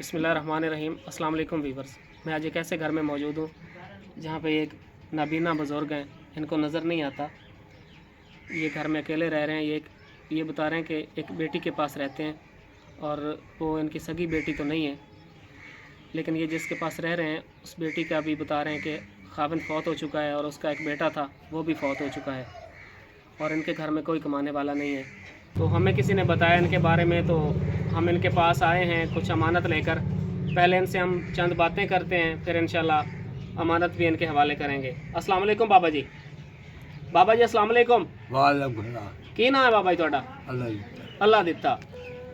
बिस्मिल्लाहिर्रहमानिर्रहीम। अस्सलाम वालेकुम वीवर्स। मैं आज एक ऐसे घर में मौजूद हूँ जहाँ पे एक नाबीना बुज़ुर्ग हैं, इनको नज़र नहीं आता। ये घर में अकेले रह रहे हैं। ये बता रहे हैं कि एक बेटी के पास रहते हैं और वो इनकी सगी बेटी तो नहीं है, लेकिन ये जिसके पास रह रहे हैं उस बेटी का भी बता रहे हैं कि ख़ाविंद फ़ौत हो चुका है और उसका एक बेटा था वो भी फ़ौत हो चुका है और इनके घर में कोई कमाने वाला नहीं है। तो हमें किसी ने बताया इनके बारे में, तो हम इनके पास आए हैं कुछ अमानत लेकर। पहले इनसे हम चंद बातें करते हैं, फिर इंशाल्लाह अमानत भी इनके हवाले करेंगे। अस्सलाम वालेकुम बाबा जी। बाबा जी अस्सलाम वालेकुम। वालेकुम सलाम। की नाम है बाबा जी ਤੁਹਾਡਾ? अल्लाह दिता।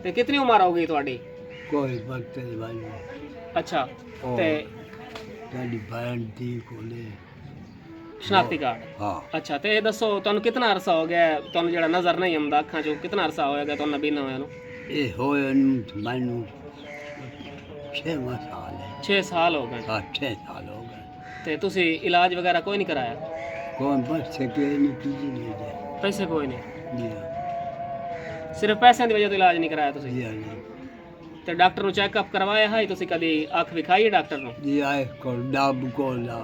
तो कितनी उम्र हो गई ਤੁਹਾਡੀ? कोई पता नहीं भाई। अच्छा, ते तेरी बहन ठीक होले शनाख्ती कार्ड। हाँ। अच्छा, तो ये दसो ਤੁਹਾਨੂੰ कितना अरसा हो गया ਤੁਹਾਨੂੰ ਜਿਹੜਾ नज़र नहीं आਉਂਦਾ ਅੱਖਾਂ 'ਚੋਂ, कितना अरसा होएगा ਤੁਹਾਨੂੰ नबीना होया ਨੂੰ? ये होए मैनू 6 साल है। 6 साल हो गए। हाँ 6 साल हो गए। ਤੇ ਤੁਸੀਂ ਇਲਾਜ ਵਗੈਰਾ ਕੋਈ ਨਹੀਂ ਕਰਾਇਆ? कौन बस सके नहीं किसी नहीं दे ਪੈਸੇ ਕੋਈ ਨਹੀਂ, दिया ਸਿਰਫ ਪੈਸਿਆਂ ਦੀ ਵਜ੍ਹਾ ਤੋਂ ਇਲਾਜ ਨਹੀਂ ਕਰਾਇਆ ਤੁਸੀਂ? दिया नहीं ਤੇ ਡਾਕਟਰ ਨੂੰ ਚੈੱਕਅਪ ਕਰਵਾਇਆ ਹੈ ਤੁਸੀਂ? ਕਦੀ ਅੱਖ ਵਿਖਾਈ ਹੈ ਡਾਕਟਰ ਨੂੰ? दिया को डाब को ला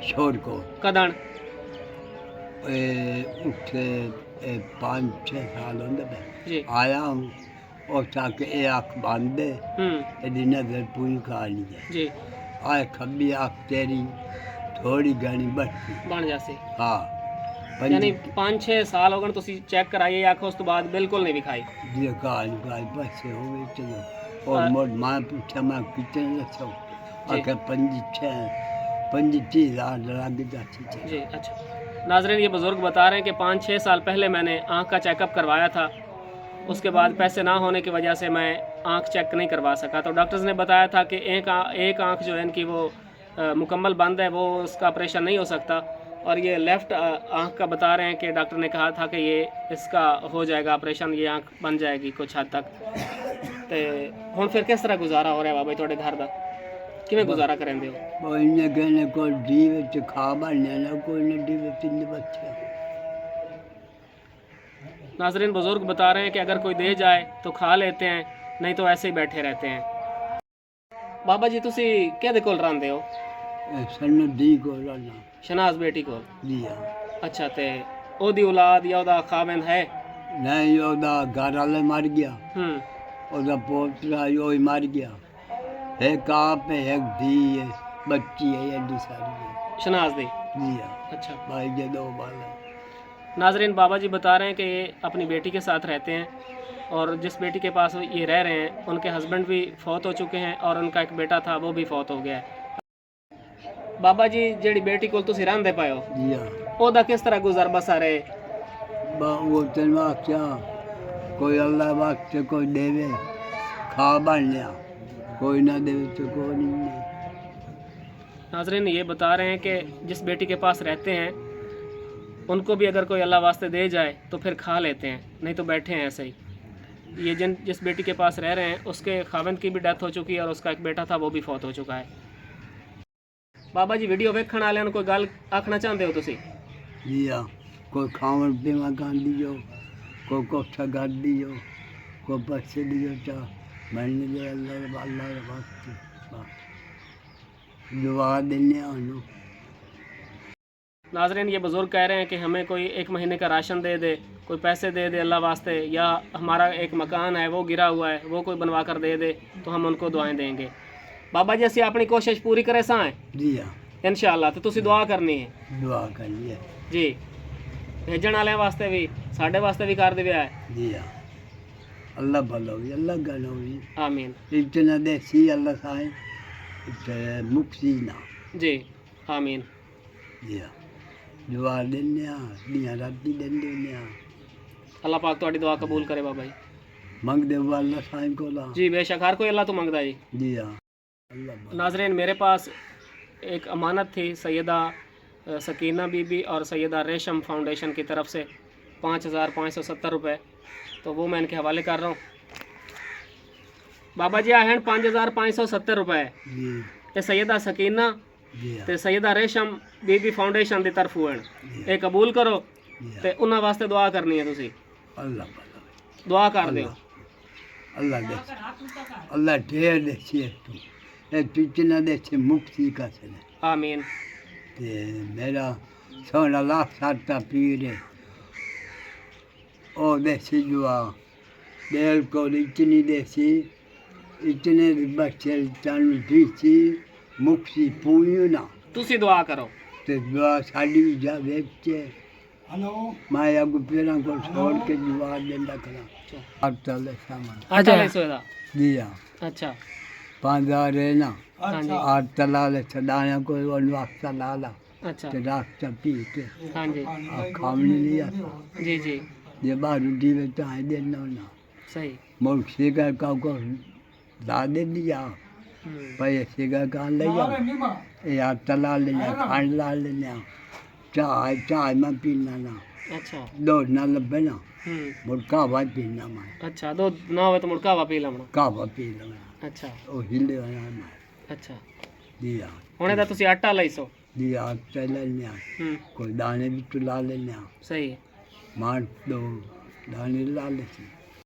छोड़ को ਕਦਣ? उठे 5-6 साल होंगे पे जी। आया हूँ और ताकि ये आँख बांध दे यदि नजर पूरी खानी है जी। आए खब्बी आँख तेरी थोड़ी घनी बढ़ती ਬਣ ਜਾਸੀ। हाँ ਯਾਨੀ 5-6 ਸਾਲ ਹੋ ਗਏ ਤੁਸੀਂ ਚੈੱਕ ਕਰਾਈਏ ਅੱਖ, ਉਸ ਤੋਂ ਬਾਅਦ ਬਿਲਕੁਲ नहीं ਵਿਖਾਈ? जी काल काल बस हो गई चलो और मोड़ माँ पूछा मैं कितने लसो आके 25-30 हज़ार लग जाती थी। जी। अच्छा नाजरीन, ये बुज़ुर्ग बता रहे हैं कि 5-6 साल पहले मैंने आँख का चेकअप करवाया था, उसके बाद पैसे ना होने की वजह से मैं आँख चेक नहीं करवा सका। तो डॉक्टर्स ने बताया था कि एक आँख जो है इनकी वो मुकम्मल बंद है, वो उसका ऑपरेशन नहीं हो सकता। और ये लेफ़्ट आँख का बता रहे हैं कि डॉक्टर ने कहा था कि ये इसका हो जाएगा ऑपरेशन, ये आँख बन जाएगी कुछ हद तक। तो हुण फिर किस तरह गुजारा हो रहा है बाबा जी तुहाडे घर दा? किवें गुजारा करेंदे हो? कोई ने कहने को डी विच खा बनने ना कोई ने डी विच 3 बच्चे। नाजरीन, बुज़ुर्ग बता रहे हैं कि अगर कोई दे जाए तो खा लेते हैं, नहीं तो ऐसे ही बैठे रहते हैं। बाबा जी तुसी किहदे कोल रहिंदे हो? सन डी को लाना शनाज बेटी कोल? दिया अच्छा, ते ओदी औलाद या ओदा खाविंद है? नहीं ओदा घर वाले मर गया, हम्म। ओदा पोतरा यो ही मर गया। एक आप है एक धी है, बच्ची है एडी सारी है। शनाज दी? दिया अच्छा। भाई के 2 बाल है। नाजरीन, बाबा जी बता रहे हैं कि ये अपनी बेटी के साथ रहते हैं और जिस बेटी के पास ये रह रहे हैं उनके हस्बैंड भी फौत हो चुके हैं और उनका एक बेटा था वो भी फौत हो गया है। बाबा जी जेड़ी बेटी को तुसी रहंदे पाए हो, दिया ओदा किस तरह गुजर बसर है? वो तेनवा क्या कोई अल्लाह वास्ते कोई देवे खा बन लिया, कोई ना देवे तो कोई नहीं। नाजरीन, ये बता रहे हैं कि जिस बेटी के पास रहते हैं उनको भी अगर कोई अल्लाह वास्ते दे जाए तो फिर खा लेते हैं, नहीं तो बैठे हैं ऐसे ही। ये जिस बेटी के पास रह रहे हैं उसके खाविंद की भी डेथ हो चुकी है और उसका एक बेटा था वो भी फौत हो चुका है। बाबा जी वीडियो वेखण वालियां कोई गल आखना चाहते हो तुसी? दिया कोई खावन पीवा कर दियो, कोई कोठा कर दियो, कोई पैसे दियो चा मैंने दे अल्लाह वास्ते दुआ देने आनो। नाजरीन, ये बुज़ुर्ग कह रहे हैं कि हमें कोई 1 महीने का राशन दे दे, कोई पैसे दे दे अल्लाह वास्ते, या हमारा एक मकान है वो गिरा हुआ है वो कोई बनवा कर दे दे तो हम उनको दुआएं देंगे। बाबा जी असी अपनी कोशिश पूरी करे सां दिया इंशाअल्लाह। तो तुसी दुआ करनी है दुआ कर लिया जी, भेजण वाले वास्ते भी साढ़े वास्ते भी कर दिया है। दिया अल्लाह भलो भी अल्लाह गलो भी आमीन इतना देसी अल्लाह साए इतने मुक्सी ना जी, आमीन। दिया दुआ देने दिया राती देने अल्लाह पाक तुहाडी दुआ कबूल करे बाबा जी। मंग दे अल्लाह साए को ला जी बेशक हर कोई अल्लाह तो मंगदा जी। दिया अल्लाह नाजरीन, मेरे पास एक अमानत थी सैयदा सकीना बीबी और सैयदा रेशम फाउंडेशन की तरफ से 5,570 रुपये, तो वो मैं इनके हवाले कर रहा हूँ। बाबा जी आए 5,570 रुपये जी ते सैयदा सकीना दिया ते सैयदा रेशम बीबी फाउंडेशन की तरफ हुए ये कबूल करो ते उन्होंने वास्ते दुआ करनी है तुसी अल्लाह भलो दुआ कर दियो। अल्लाह दे अल्लाह ढेर दे तू ए पिछना दे मुक्ति का से आमीन। ते मेरा सोना लाख साता पीर है ओ देसी जुआ देल को इतनी देसी इतने बच्चे चालू थी मुक्ति पूरी ना ਤੁਸੀਂ ਦੁਆ ਕਰੋ। ते दुआ साड़ी जा वेचे मैं अगु पेरा को छोड़ के जुआ देंदा करा अब चले सामान आटा ले सोदा। दिया अच्छा 5000 है ना हाँ जी। आठ तला ले छदाया कोई और वास्ता लाला अच्छा ते रास्ता पी के हाँ जी आ खामनी नहीं आता जी जी ये बारू दी में तो आए देना ना सही। मुर्शी का को ला दे दिया पैसे का कहाँ ले जाओ या तला ले जा खान ला लेना चाय चाय में पीना ना अच्छा दौड़ ना लबे ना मुर्गा भाई पीना मैं अच्छा दो ना होवे तो मुड़का वा पी लमना। कावा पी लेना अच्छा ओ हिले वाला मैं अच्छा दिया ਹੁਣੇ ਤਾਂ ਤੁਸੀਂ ਆਟਾ ਲਈ ਸੋ। दिया चल लेना कोई दाने भी तो ला लेना सही मार दो दाने ला लेते